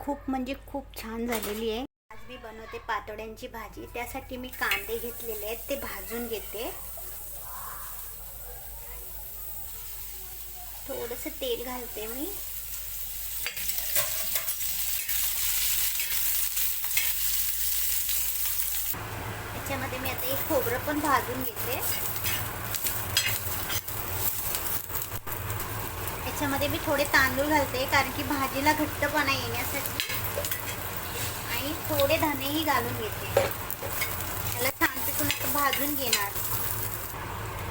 खूप म्हणजे खूप छान झालेली आहे। आज मी बनवते पातोड्यांची भाजी। त्यासाठी मी कांदे घेतलेले आहेत, ते भाजून घेते। थोडंसं तेल घालते मी। त्याच्यामध्ये मी आता एक खोबरं पण भाजून घेते। त्याच्यामध्ये मी थोडे तांदूळ घालते, कारण की भाजीला घट्टपणा येण्यासाठी, आणि थोडे धनेही घालून घेते। त्याला छानपैकी आता भाजून घेणार।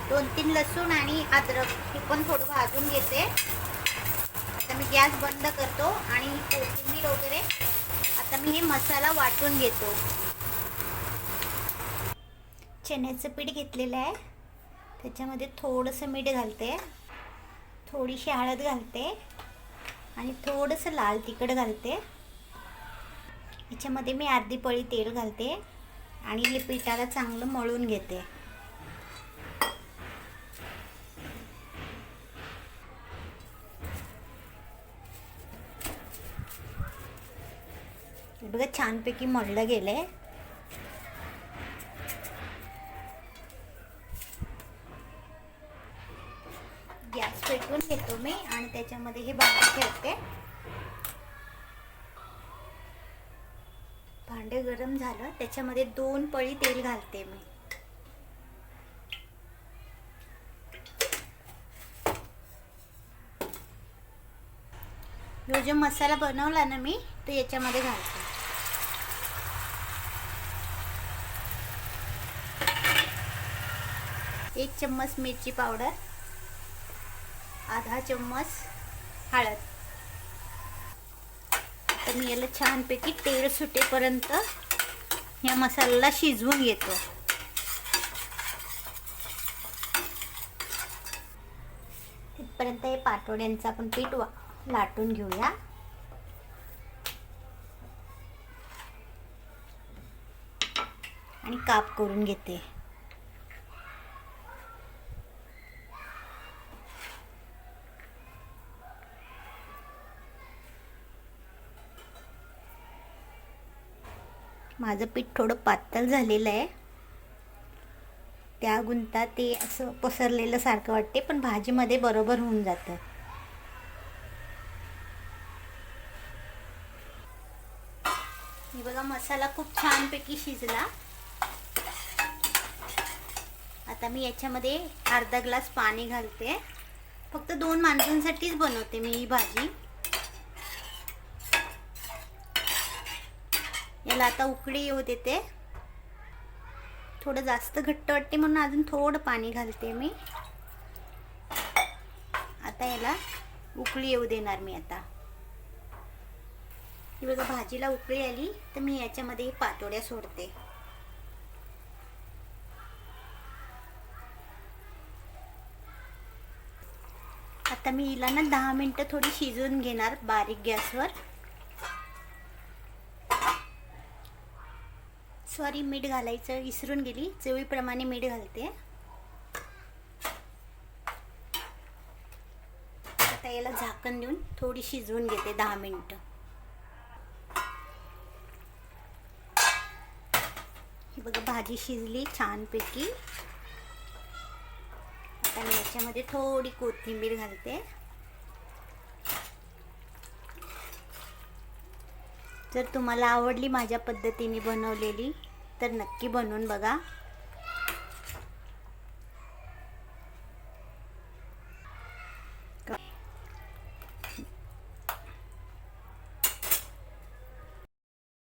2-3 लसूण आणि अद्रक हे पण थोडं भाजून घेते। आता मी गॅस बंद करतो आणि कोथिंबीर वगैरे आता मी हे मसाला वाटून घेतो। चण्याचं पीठ घेतलेलं आहे, त्याच्यामध्ये थोडंसं मीठ घालते, थोडीशी हळद घालते आणि थोडंसं लाल तिखट घालते। याच्यामध्ये मी अर्धी पळी तेल घालते आणि हे पिठाला चांगलं मळून घेते। बघा छानपैकी मळलं गेलंय। गॅस पेटवून घेतो मी आणि त्याच्यामध्ये हे भांडे ठेवते। भांडे गरम झालं, त्याच्यामध्ये 2 पळी तेल घालते मी। जो जो मसाला बनवला ना मी, तो याच्यामध्ये घालते। एक चम्मच मिरची पावडर, आधा चम्मच हळद। तर मी याला छानपैकी तेल सुटेपर्यंत या मसाल्याला शिजवून घेतो। तिथपर्यंत हे पातोड्यांचं आपण पीठ लाटून घेऊया। आणि काप करून घेते। माझं पीठ थोडं पातळ झालेलं आहे, त्या गुंता ते असं पसरलेलं सारखं वाटते, पण भाजीमध्ये बरोबर होऊन जातं। हे बघा मसाला खूप छानपैकी शिजला। आता मी याच्यामध्ये अर्धा ग्लास पाणी घालते। फक्त 2 माणसांसाठीच बनवते मी ही भाजी। याला आता उकळी येऊ देते। थोडं जास्त घट्ट वाटते म्हणून अजून थोडं पाणी घालते मी। आता याला उकळी येऊ देणार मी। आता ही बघा भाजीला उकळी आली, तर मी याच्यामध्ये पातोड्या सोडते। आता मी हिला ना 10 मिनिटं थोडी शिजवून घेणार बारीक गॅसवर। सॉरी, मीठ घालायचं विसरून गेली, चवीप्रमाणे मीठ घालते। आता याला झाकण देऊन थोडी शिजवून घेते 10 मिनिटं। ही बघा भाजी शिजली छानपैकी। आता मी याच्यामध्ये थोडी कोथिंबीर घालते। जर तुम्हाला आवडली माझ्या पद्धतीने बनवलेली, तर नक्की बनवून बघा।